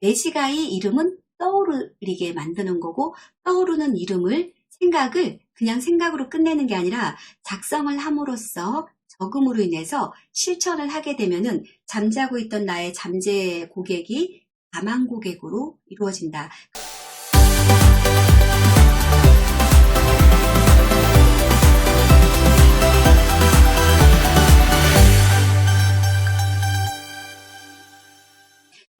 매지가이 이름은 떠오르게 만드는 거고, 떠오르는 이름을, 생각을 그냥 생각으로 끝내는 게 아니라 작성을 함으로써 적음으로 인해서 실천을 하게 되면은 잠자고 있던 나의 잠재 고객이 가망 고객으로 이루어진다.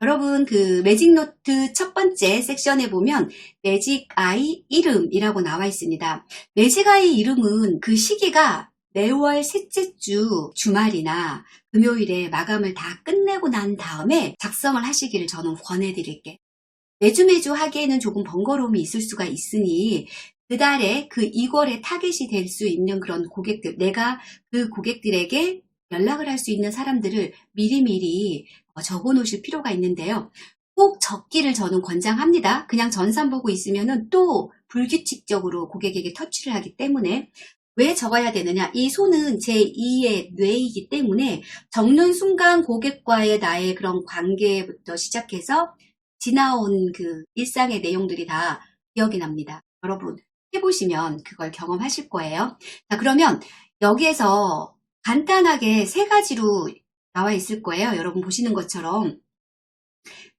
여러분, 그 매직노트 첫 번째 섹션에 보면 매직아이 이름이라고 나와 있습니다. 매직아이 이름은 그 시기가 매월 셋째 주 주말이나 금요일에 마감을 다 끝내고 난 다음에 작성을 하시기를 저는 권해드릴게요. 매주 하기에는 조금 번거로움이 있을 수가 있으니 그달에 그 2월에 타겟이 될 수 있는 그런 고객들, 내가 그 고객들에게 연락을 할 수 있는 사람들을 미리미리 적어 놓으실 필요가 있는데요. 꼭 적기를 저는 권장합니다. 그냥 전산 보고 있으면은 또 불규칙적으로 고객에게 터치를 하기 때문에. 왜 적어야 되느냐? 이 손은 제2의 뇌이기 때문에 적는 순간 고객과의 나의 그런 관계부터 시작해서 지나온 그 일상의 내용들이 다 기억이 납니다. 여러분 해보시면 그걸 경험하실 거예요. 자, 그러면 여기에서 간단하게 3가지로 나와 있을 거예요. 여러분 보시는 것처럼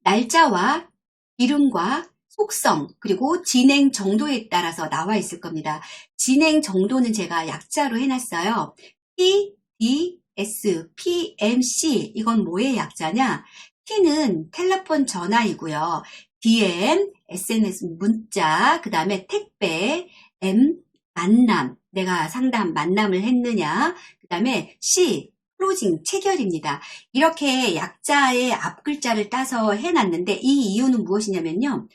날짜와 이름과 속성 그리고 진행 정도에 따라서 나와 있을 겁니다. 진행 정도는 제가 약자로 해놨어요. PDS, PMC 이건 뭐의 약자냐? T는 텔레폰 전화이고요. DM, SNS 문자, 그 다음에 택배, M 만남, 내가 상담 만남을 했느냐, 그 다음에 C 클로징 체결입니다. 이렇게 약자의 앞글자를 따서 해놨는데 이 이유는 무엇이냐면요.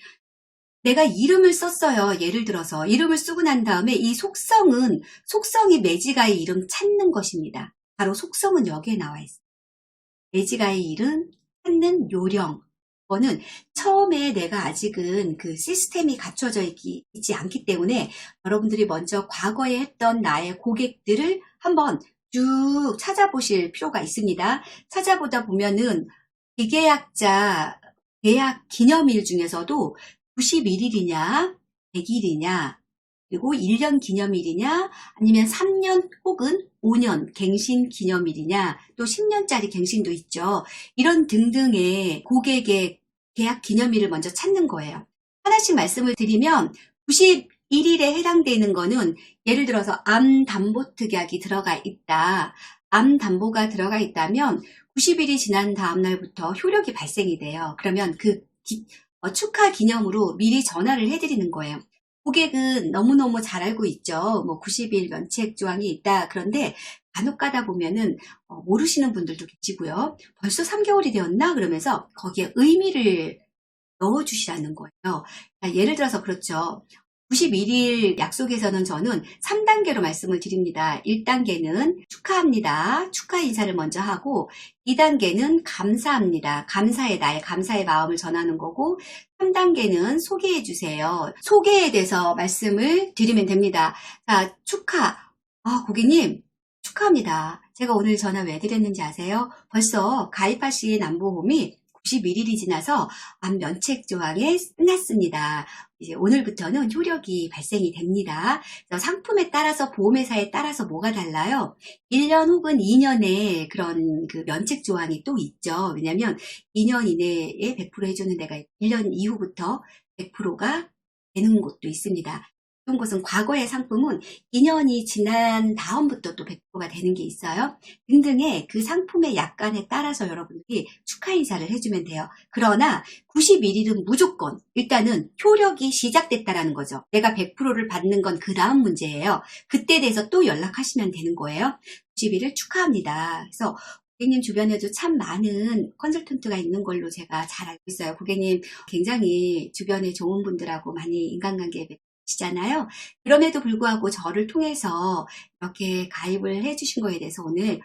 내가 이름을 썼어요. 예를 들어서 이름을 쓰고 난 다음에 이 속성이 매지가이 이름 찾는 것입니다. 바로 속성은 여기에 나와 있어요. 매지가이 이름 찾는 요령. 이거는 처음에 내가 아직은 그 시스템이 갖춰져 있지 않기 때문에 여러분들이 먼저 과거에 했던 나의 고객들을 한번 쭉 찾아보실 필요가 있습니다. 찾아보다 보면은 비계약자 계약 기념일 중에서도 91일이냐 100일이냐 그리고 1년 기념일이냐 아니면 3년 혹은 5년 갱신 기념일이냐 또 10년짜리 갱신도 있죠. 이런 등등의 고객의 계약 기념일을 먼저 찾는 거예요. 하나씩 말씀을 드리면 91일에 해당되는 거는 예를 들어서 암담보특약이 들어가 있다. 암담보가 들어가 있다면 90일이 지난 다음 날부터 효력이 발생이 돼요. 그러면 그 축하 기념으로 미리 전화를 해드리는 거예요. 고객은 너무너무 잘 알고 있죠. 뭐 90일 면책 조항이 있다. 그런데 간혹 가다 보면은 모르시는 분들도 계시고요. 벌써 3개월이 되었나? 그러면서 거기에 의미를 넣어주시라는 거예요. 그러니까 예를 들어서 그렇죠. 91일 약속에서는 저는 3단계로 말씀을 드립니다. 1단계는 축하합니다. 축하 인사를 먼저 하고 2단계는 감사합니다. 나의 감사의 마음을 전하는 거고 3단계는 소개해 주세요. 소개에 대해서 말씀을 드리면 됩니다. 자, 고객님 축하합니다. 제가 오늘 전화 왜 드렸는지 아세요? 벌써 가입하신 암보험이 91일이 지나서 암 면책 조항에 끝났습니다. 이제 오늘부터는 효력이 발생이 됩니다. 그래서 상품에 따라서 보험회사에 따라서 뭐가 달라요? 1년 혹은 2년의 그런 그 면책 조항이 또 있죠. 왜냐하면 2년 이내에 100% 해주는 데가 1년 이후부터 100%가 되는 곳도 있습니다. 이런 것은 과거의 상품은 2년이 지난 다음부터 또 100%가 되는 게 있어요. 등등의 그 상품의 약관에 따라서 여러분들이 축하 인사를 해주면 돼요. 그러나 91일은 무조건 일단은 효력이 시작됐다라는 거죠. 내가 100%를 받는 건 그 다음 문제예요. 그때 대해서 또 연락하시면 되는 거예요. 90일을 축하합니다. 그래서 고객님 주변에도 참 많은 컨설턴트가 있는 걸로 제가 잘 알고 있어요. 고객님 굉장히 주변에 좋은 분들하고 많이 인간관계에 시잖아요. 그럼에도 불구하고 저를 통해서 이렇게 가입을 해주신 거에 대해서 오늘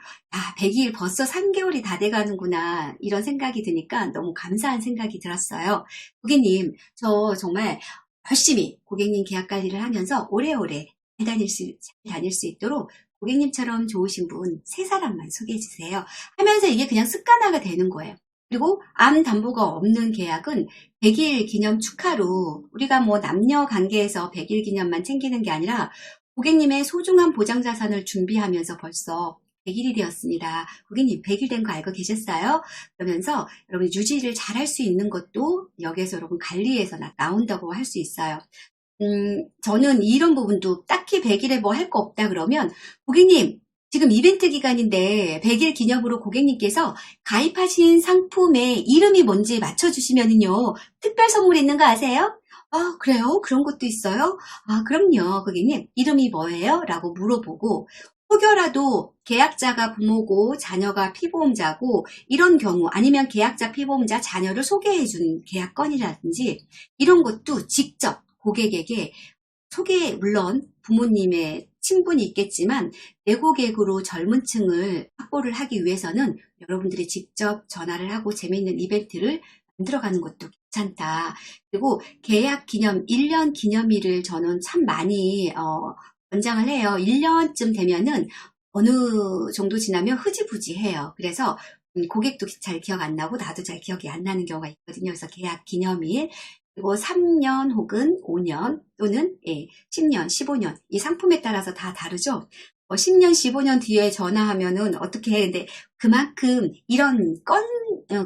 100일 벌써 3개월이 다 돼가는구나 이런 생각이 드니까 너무 감사한 생각이 들었어요. 고객님 저 정말 열심히 고객님 계약 관리를 하면서 오래오래 잘 다닐 수 있도록 고객님처럼 좋으신 분 3사람만 소개해 주세요 하면서 이게 그냥 습관화가 되는 거예요. 그리고 암 담보가 없는 계약은 100일 기념 축하로 우리가 뭐 남녀 관계에서 100일 기념만 챙기는 게 아니라 고객님의 소중한 보장 자산을 준비하면서 벌써 100일이 되었습니다. 고객님 100일 된 거 알고 계셨어요? 그러면서 여러분 유지를 잘 할 수 있는 것도 여기에서 여러분 관리에서 나온다고 할 수 있어요. 저는 이런 부분도 딱히 100일에 뭐 할 거 없다 그러면 고객님 지금 이벤트 기간인데 100일 기념으로 고객님께서 가입하신 상품의 이름이 뭔지 맞춰주시면은요 특별 선물 있는 거 아세요? 아 그래요? 그런 것도 있어요? 아 그럼요 고객님 이름이 뭐예요? 라고 물어보고 혹여라도 계약자가 부모고 자녀가 피보험자고 이런 경우 아니면 계약자 피보험자 자녀를 소개해준 계약건이라든지 이런 것도 직접 고객에게 물론 부모님의 친분이 있겠지만 내 고객으로 젊은 층을 확보를 하기 위해서는 여러분들이 직접 전화를 하고 재미있는 이벤트를 만들어가는 것도 괜찮다. 그리고 계약 기념 1년 기념일을 저는 참 많이 권장을 해요. 1년쯤 되면은 어느 정도 지나면 흐지부지해요. 그래서 고객도 잘 기억 안 나고 나도 잘 기억이 안 나는 경우가 있거든요. 그래서 계약 기념일 그리고 3년 혹은 5년 또는 10년, 15년 이 상품에 따라서 다 다르죠. 10년, 15년 뒤에 전화하면은 어떻게 해? 근데 그만큼 이런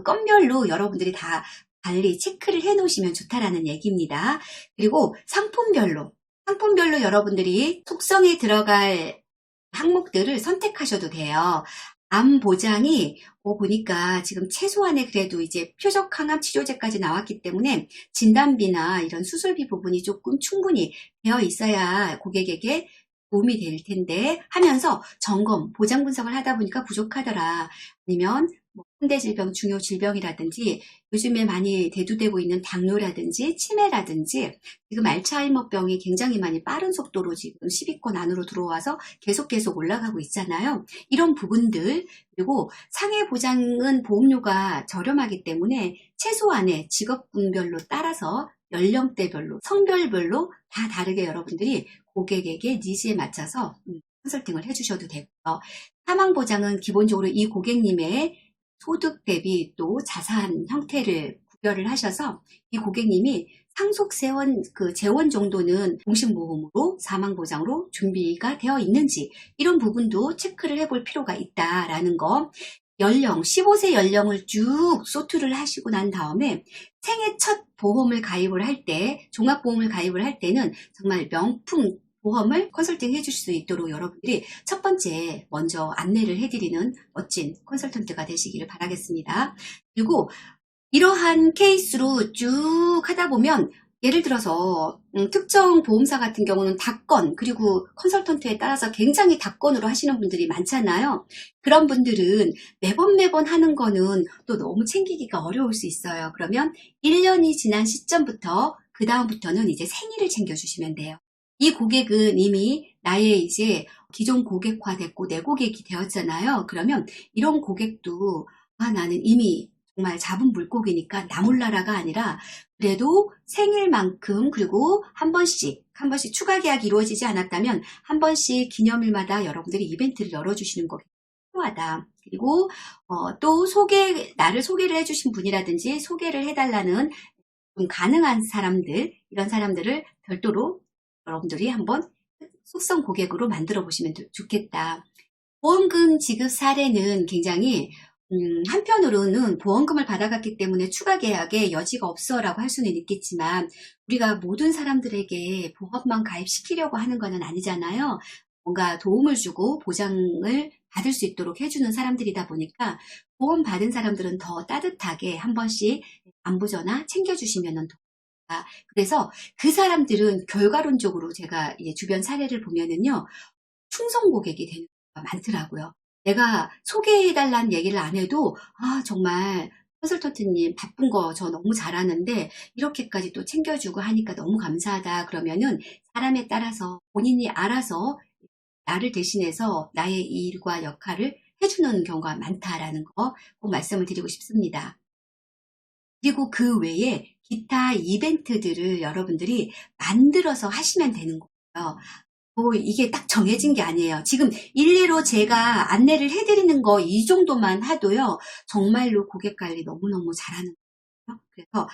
건별로 여러분들이 다 관리 체크를 해 놓으시면 좋다라는 얘기입니다. 그리고 상품별로 여러분들이 속성에 들어갈 항목들을 선택하셔도 돼요. 암 보장이 보니까 지금 최소한의 그래도 이제 표적 항암 치료제까지 나왔기 때문에 진단비나 이런 수술비 부분이 조금 충분히 되어 있어야 고객에게 도움이 될 텐데 하면서 점검, 보장 분석을 하다 보니까 부족하더라. 아니면 뭐 현대질병, 중요 질병이라든지 요즘에 많이 대두되고 있는 당뇨라든지 치매라든지 지금 알츠하이머병이 굉장히 많이 빠른 속도로 지금 10위권 안으로 들어와서 계속 올라가고 있잖아요. 이런 부분들 그리고 상해 보장은 보험료가 저렴하기 때문에 최소한의 직업군별로 따라서 연령대별로 성별별로 다 다르게 여러분들이 고객에게 니즈에 맞춰서 컨설팅을 해주셔도 되고요. 사망보장은 기본적으로 이 고객님의 소득 대비 또 자산 형태를 구별을 하셔서 이 고객님이 상속세원 재원 정도는 공식보험으로 사망보장으로 준비가 되어 있는지 이런 부분도 체크를 해볼 필요가 있다라는 거. 연령 15세 연령을 쭉 소투를 하시고 난 다음에 생애 첫 보험을 가입을 할 때 종합보험을 가입을 할 때는 정말 명품 보험을 컨설팅 해줄 수 있도록 여러분들이 첫 번째 먼저 안내를 해드리는 멋진 컨설턴트가 되시기를 바라겠습니다. 그리고 이러한 케이스로 쭉 하다 보면 예를 들어서 특정 보험사 같은 경우는 닷건 그리고 컨설턴트에 따라서 굉장히 닷건으로 하시는 분들이 많잖아요. 그런 분들은 매번 하는 거는 또 너무 챙기기가 어려울 수 있어요. 그러면 1년이 지난 시점부터 그 다음부터는 이제 생일을 챙겨주시면 돼요. 이 고객은 이미 나의 이제 기존 고객화됐고 내 고객이 되었잖아요. 그러면 이런 고객도 나는 이미 정말 잡은 물고기니까 나 몰라라가 아니라 그래도 생일만큼 그리고 한 번씩 추가 계약이 이루어지지 않았다면 한 번씩 기념일마다 여러분들이 이벤트를 열어주시는 거 필요하다. 그리고 또 나를 소개를 해주신 분이라든지 소개를 해달라는 좀 가능한 사람들 이런 사람들을 별도로 여러분들이 한번 속성 고객으로 만들어 보시면 좋겠다. 보험금 지급 사례는 굉장히 한편으로는 보험금을 받아갔기 때문에 추가 계약에 여지가 없어라고 할 수는 있겠지만 우리가 모든 사람들에게 보험만 가입시키려고 하는 것은 아니잖아요. 뭔가 도움을 주고 보장을 받을 수 있도록 해주는 사람들이다 보니까 보험 받은 사람들은 더 따뜻하게 한 번씩 안부 전화 챙겨주시면 좋겠다. 그래서 그 사람들은 결과론적으로 제가 이제 주변 사례를 보면은요 충성 고객이 되는 경우가 많더라고요. 내가 소개해달라는 얘기를 안 해도 정말 컨설턴트님 바쁜 거 저 너무 잘하는데 이렇게까지 또 챙겨주고 하니까 너무 감사하다 그러면은 사람에 따라서 본인이 알아서 나를 대신해서 나의 일과 역할을 해주는 경우가 많다라는 거 꼭 말씀을 드리고 싶습니다. 그리고 그 외에 기타 이벤트들을 여러분들이 만들어서 하시면 되는 거예요. 이게 딱 정해진 게 아니에요. 지금 일례로 제가 안내를 해드리는 거 이 정도만 하도요. 정말로 고객 관리 너무너무 잘하는 거예요. 그래서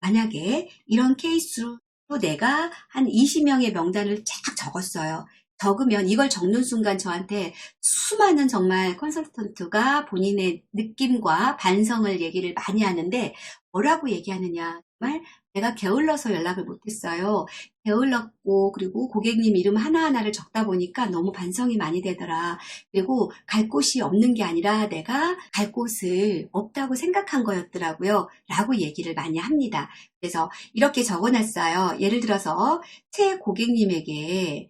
만약에 이런 케이스로 내가 한 20명의 명단을 쫙 적었어요. 적으면 이걸 적는 순간 저한테 수많은 정말 컨설턴트가 본인의 느낌과 반성을 얘기를 많이 하는데 뭐라고 얘기하느냐. 정말 내가 게을러서 연락을 못했어요. 게을렀고 그리고 고객님 이름 하나하나를 적다 보니까 너무 반성이 많이 되더라. 그리고 갈 곳이 없는 게 아니라 내가 갈 곳을 없다고 생각한 거였더라고요. 라고 얘기를 많이 합니다. 그래서 이렇게 적어놨어요. 예를 들어서 새 고객님에게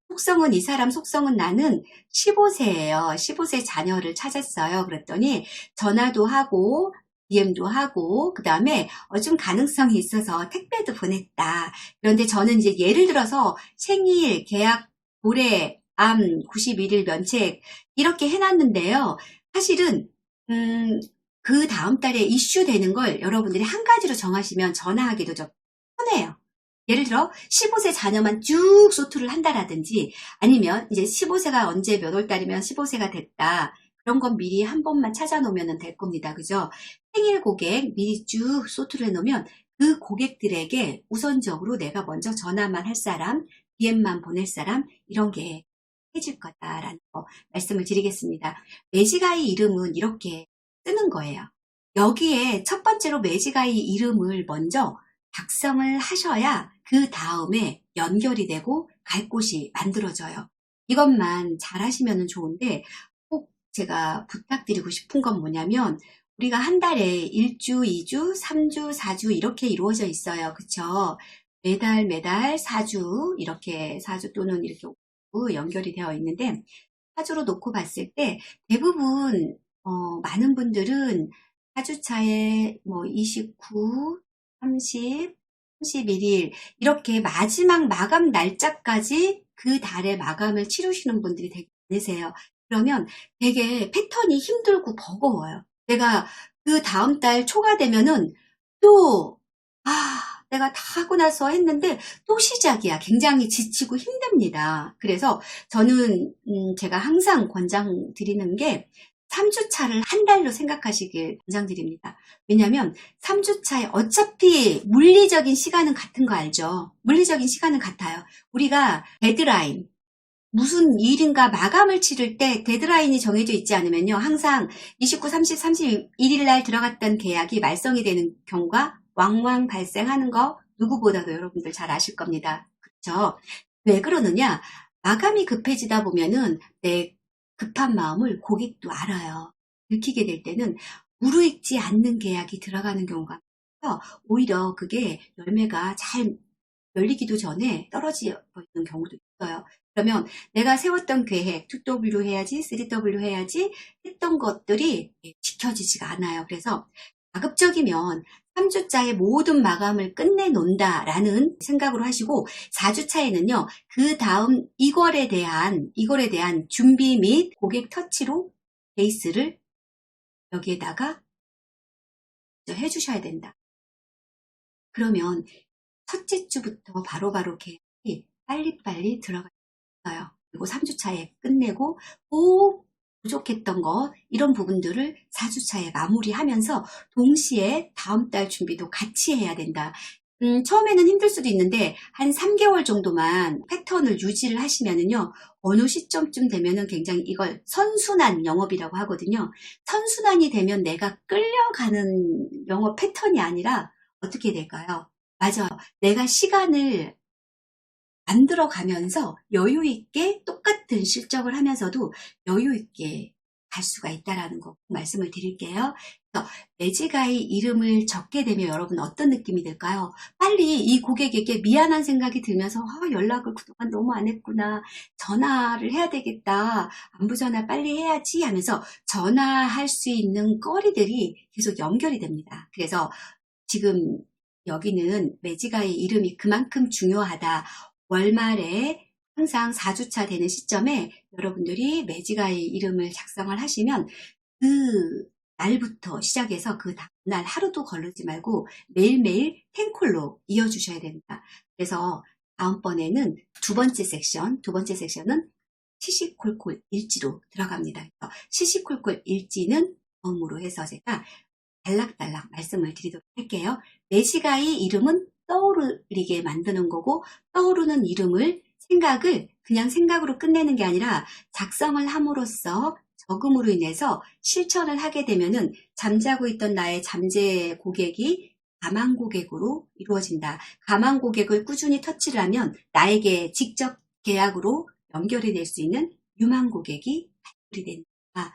속성은 이 사람 속성은 나는 15세예요. 15세 자녀를 찾았어요. 그랬더니 전화도 하고 DM도 하고 그 다음에 좀 가능성이 있어서 택배도 보냈다. 그런데 저는 이제 예를 들어서 생일, 계약, 고래, 암, 91일 면책 이렇게 해놨는데요. 사실은 그 다음 달에 이슈 되는 걸 여러분들이 한 가지로 정하시면 전화하기도 좀 편해요. 예를 들어 15세 자녀만 쭉 소투를 한다라든지 아니면 이제 15세가 언제 몇 월 달이면 15세가 됐다. 그런 건 미리 한 번만 찾아놓으면 될 겁니다. 그죠? 생일 고객 미리 쭉 소투를 해놓으면 그 고객들에게 우선적으로 내가 먼저 전화만 할 사람, DM만 보낼 사람 이런 게 해줄 거다라는 거 말씀을 드리겠습니다. 매지가이 이름은 이렇게 쓰는 거예요. 여기에 첫 번째로 매지가이 이름을 먼저 작성을 하셔야 그 다음에 연결이 되고 갈 곳이 만들어져요. 이것만 잘 하시면 좋은데 꼭 제가 부탁드리고 싶은 건 뭐냐면 우리가 한 달에 1주, 2주, 3주, 4주 이렇게 이루어져 있어요. 그쵸? 매달 4주 이렇게 4주 또는 이렇게 연결이 되어 있는데 4주로 놓고 봤을 때 대부분 많은 분들은 4주차에 뭐 29, 30, 31일 이렇게 마지막 마감 날짜까지 그 달의 마감을 치르시는 분들이 되게 많으세요. 그러면 되게 패턴이 힘들고 버거워요. 내가 그 다음 달 초가 되면은 또 내가 다 하고 나서 했는데 또 시작이야. 굉장히 지치고 힘듭니다. 그래서 저는 제가 항상 권장드리는 게 3주차를 한 달로 생각하시길 권장드립니다. 왜냐하면 3주차에 어차피 물리적인 시간은 같은 거 알죠? 물리적인 시간은 같아요. 우리가 데드라인, 무슨 일인가 마감을 치를 때 데드라인이 정해져 있지 않으면요. 항상 29, 30, 31일 날 들어갔던 계약이 말썽이 되는 경우가 왕왕 발생하는 거 누구보다도 여러분들 잘 아실 겁니다. 그렇죠? 왜 그러느냐? 마감이 급해지다 보면은 내 급한 마음을 고객도 알아요. 느끼게 될 때는 무르익지 않는 계약이 들어가는 경우가 있어서 오히려 그게 열매가 잘 열리기도 전에 떨어지는 경우도 있어요. 그러면 내가 세웠던 계획, 2W 해야지, 3W 해야지 했던 것들이 지켜지지가 않아요. 그래서 가급적이면 3주차에 모든 마감을 끝내놓는다라는 생각으로 하시고 4주차에는요. 그 다음 이걸에 대한 준비 및 고객 터치로 베이스를 여기에다가 해주셔야 된다. 그러면 첫째 주부터 바로바로 계획이 빨리빨리 들어가요. 그리고 3주차에 끝내고 꼭 부족했던 거 이런 부분들을 4주차에 마무리하면서 동시에 다음 달 준비도 같이 해야 된다. 처음에는 힘들 수도 있는데 한 3개월 정도만 패턴을 유지를 하시면은요. 어느 시점쯤 되면은 굉장히 이걸 선순환 영업이라고 하거든요. 선순환이 되면 내가 끌려가는 영업 패턴이 아니라 어떻게 될까요? 맞아요. 내가 시간을 만들어 가면서 여유 있게 똑같은 실적을 하면서도 여유 있게 갈 수가 있다라는 거 말씀을 드릴게요. 그래서 매지가이 이름을 적게 되면 여러분 어떤 느낌이 들까요? 빨리 이 고객에게 미안한 생각이 들면서 연락을 그동안 너무 안 했구나. 전화를 해야 되겠다. 안부 전화 빨리 해야지 하면서 전화할 수 있는 거리들이 계속 연결이 됩니다. 그래서 지금 여기는 매지가이 이름이 그만큼 중요하다. 월말에 항상 4주차 되는 시점에 여러분들이 매지가이 이름을 작성을 하시면 그 날부터 시작해서 그 다음날 하루도 거르지 말고 매일매일 10콜로 이어주셔야 됩니다. 그래서 다음번에는 두 번째 섹션은 시시콜콜 일지로 들어갑니다. 시시콜콜 일지는 다음으로 해서 제가 단락단락 말씀을 드리도록 할게요. 내시가이 이름은 떠오르게 만드는 거고, 떠오르는 이름을 생각을 그냥 생각으로 끝내는 게 아니라 작성을 함으로써 적음으로 인해서 실천을 하게 되면은 잠자고 있던 나의 잠재 고객이 가망 고객으로 이루어진다. 가망 고객을 꾸준히 터치를 하면 나에게 직접 계약으로 연결이 될 수 있는 유망 고객이 발굴이 된다.